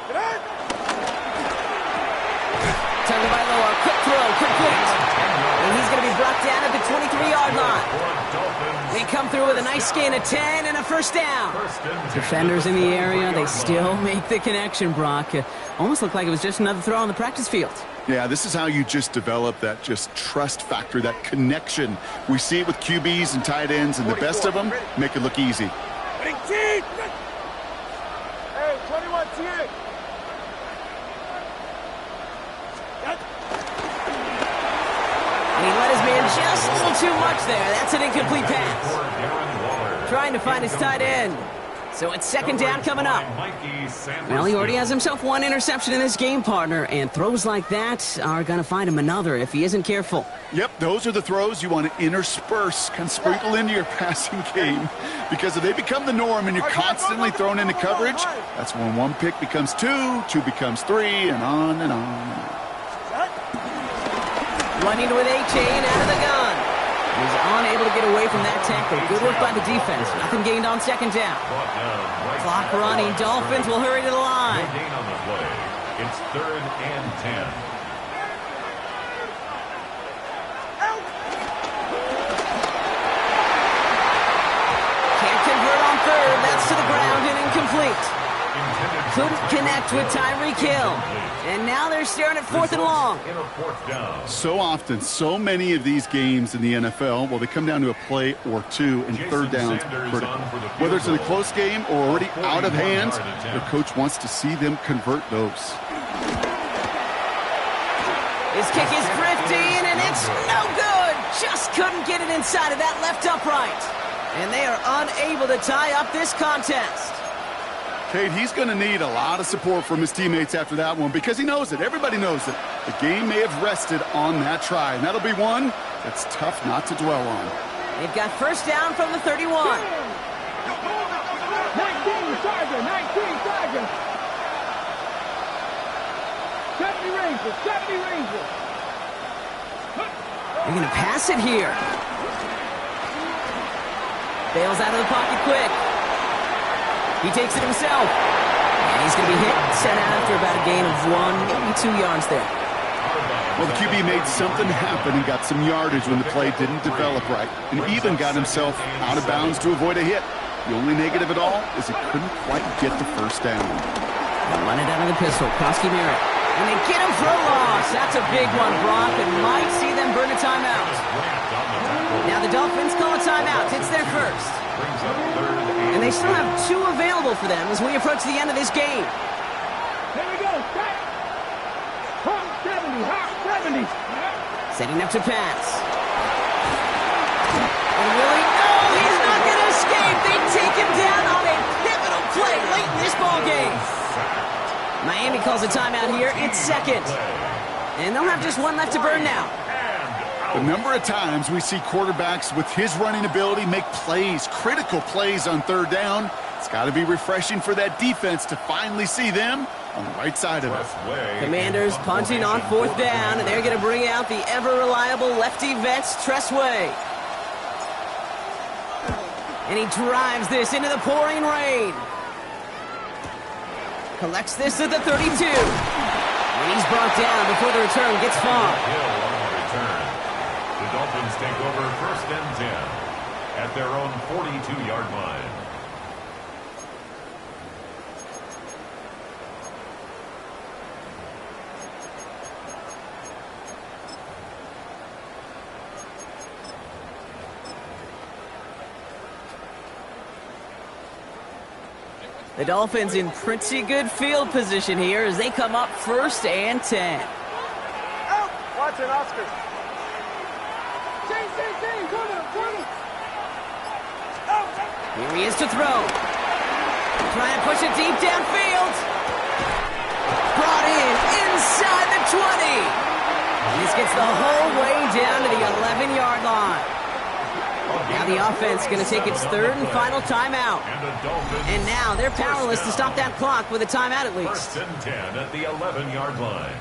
Get out. Turned by Llroe. Quick throw. Complete. And he's going to be brought down at the 23-yard line. They come through with a nice gain of 10 and a first down. Defenders in the area, they still make the connection, Brock. Almost looked like it was just another throw on the practice field. Yeah, this is how you just develop that just trust factor, that connection. We see it with QBs and tight ends, and the best of them make it look easy. 18. Hey, 21 TX. And he let his man just a little too much there. That's an incomplete pass. Trying to find his tight end. So it's 2nd down coming up. Well, he already has himself one interception in this game, partner, and throws like that are going to find him another if he isn't careful. Yep, those are the throws you want to intersperse, kind of sprinkle into your passing game, because if they become the norm and you're constantly thrown into coverage, that's when one pick becomes 2, 2 becomes 3, and on and on. Running with Llzaire out of the gun. He's unable to get away from that tackle. Good work by the defense. Nothing gained on 2nd down. Clock running. Dolphins will hurry to the line. Gain on the play. It's 3rd and 10. Can't convert on 3rd. That's to the ground and incomplete. Couldn't connect with Tyreek Hill. And now they're staring at 4th and long. So often, so many of these games in the NFL, well, they come down to a play or two, and 3rd downs critical. Whether it's in a close game or already out of hand, their coach wants to see them convert those. His kick is drifting, and it's no good. Just couldn't get it inside of that left upright. And they are unable to tie up this contest. Kate, he's going to need a lot of support from his teammates after that one because he knows it. Everybody knows it. The game may have rested on that try, and that'll be one that's tough not to dwell on. They've got 1st down from the 31. 19, Llzaire, 19, Llzaire. 70 Rangers, 70 Rangers. They're going to pass it here. Bails out of the pocket quick. He takes it himself. And he's going to be hit, sent out after about a gain of 1, maybe 2 yards there. Well, the QB made something happen and got some yardage when the play didn't develop right, and even got himself out of bounds to avoid a hit. The only negative at all is he couldn't quite get the first down. They'll run it out of the pistol. Krosky Merritt. And they get him for a loss. That's a big one, Brock, and might see them timeouts. It's their first. And they still have 2 available for them as we approach the end of this game. Here we go. Hot 70. Hot 70. Setting up to pass. And Willie, oh, he's not going to escape. They take him down on a pivotal play late in this ball game. Miami calls a timeout here. It's second. And they'll have just 1 left to burn now. The number of times we see quarterbacks with his running ability make plays, critical plays on third down. It's got to be refreshing for that defense to finally see them on the right side of it. Commanders punting on 4th down, and they're going to bring out the ever-reliable lefty vets, Tressway. And he drives this into the pouring rain. Collects this at the 32. And he's brought down before the return gets far. The Dolphins take over 1st and 10 at their own 42-yard line. The Dolphins in pretty good field position here as they come up 1st and 10. Watch it, Oscar. Here he is to throw. Trying to push it deep downfield. Brought in inside the 20. This gets the whole way down to the 11-yard line. Now the offense going to take its 3rd and final timeout. And now they're powerless to stop that clock with a timeout at least. 1st and 10 at the 11-yard line.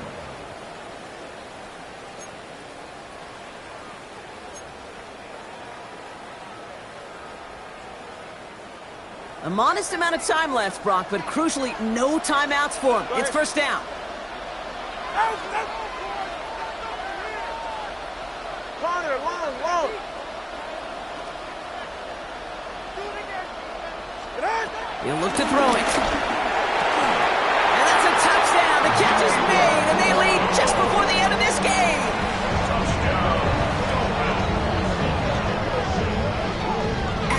A modest amount of time left, Brock, but crucially no timeouts for him. It's 1st down. Connor, long. He'll look to throw it. And that's a touchdown. The catch is made, and they lead just before the end of this game.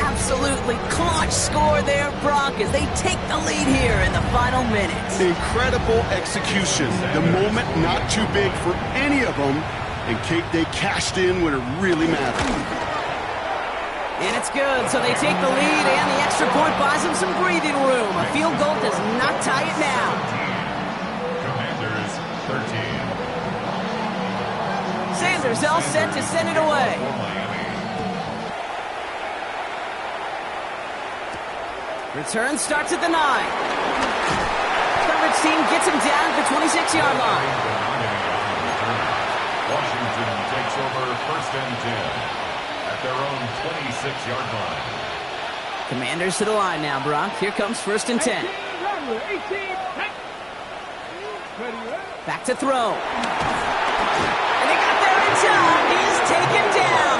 Absolutely clutch score there, Brock, as they take the lead here in the final minutes. Incredible execution. The moment not too big for any of them, and Kate, they cashed in when it really mattered. And it's good, so they take the lead, and the extra point buys them some breathing room. A field goal does not tie it now. Commanders 13. Sanders all set to send it away. Return starts at the 9. Coverage team gets him down at the 26-yard line. Washington takes over 1st and 10 at their own 26-yard line. Commanders to the line now, Brock. Here comes 1st and 10. Back to throw. And they got there in time. He is taken down.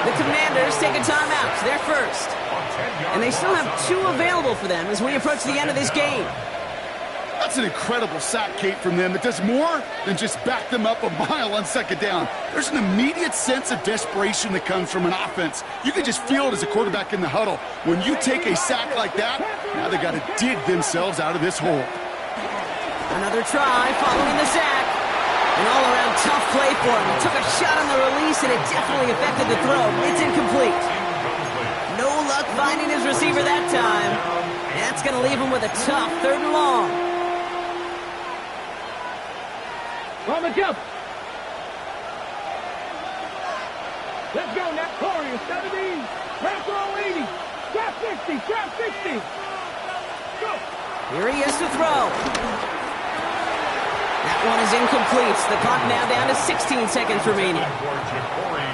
The Commanders take a timeout. They're first. And they still have 2 available for them as we approach the end of this game. That's an incredible sack, Kate, from them. It does more than just back them up a mile on 2nd down. There's an immediate sense of desperation that comes from an offense. You can just feel it as a quarterback in the huddle. When you take a sack like that, now they got to dig themselves out of this hole. Another try following the sack. An all-around tough play for him. He took a shot on the release, and it definitely affected the throw. It's incomplete. No luck finding his receiver that time. That's going to leave him with a tough 3rd and long. On the jump. Let's go now. Corey, 70. Trap roll 80. Trap 60. Trap 60. Go. Here he is to throw. That one is incomplete. The clock now down to 16 seconds remaining.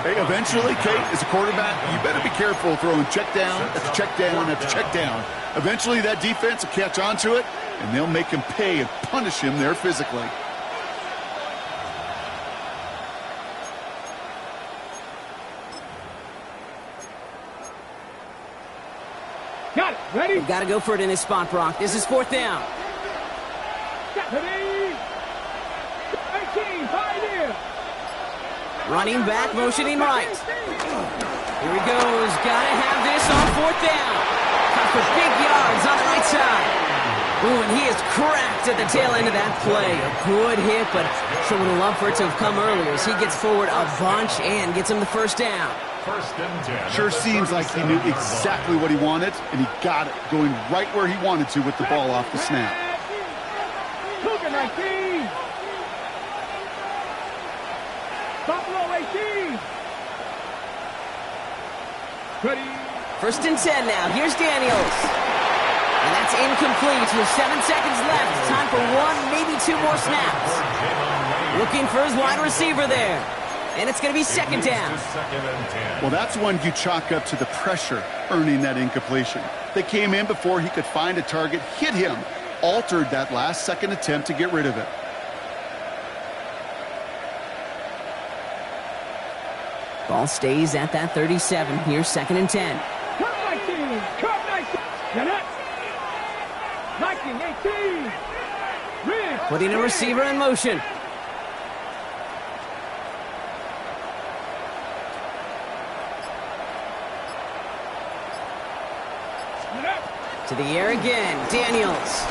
Hey, eventually, Kate, as a quarterback, you better be careful throwing check down after check down after check down. Eventually, that defense will catch on to it, and they'll make him pay and punish him there physically. Got it. Ready? You've got to go for it in this spot, Brock. This is 4th down. Ready? 18, 5 in. Running back, motioning right. Here he goes. Gotta have this on 4th down. Cut for big yards on the right side. Ooh, and he is cracked at the tail end of that play. A good hit, but sure would have loved for it to have come earlier as he gets forward a bunch and gets him the 1st down. 1st and 10. Sure seems like he knew exactly what he wanted, and he got it, going right where he wanted to with the ball off the snap. Cougar 19. Buffalo 18. Ready. 1st and 10 now. Here's Daniels. And that's incomplete with 7 seconds left. Time for 1, maybe 2 more snaps. Looking for his wide receiver there. And it's going to be 2nd down. Well, that's one you chalk up to the pressure earning that incompletion. They came in before he could find a target, hit him, altered that last second attempt to get rid of it. Ball stays at that 37. Here's 2nd and 10. Cut 19. Cut 19. Jeanette. 19, 18. Ridge. Putting a receiver in motion. To the air again. Daniels.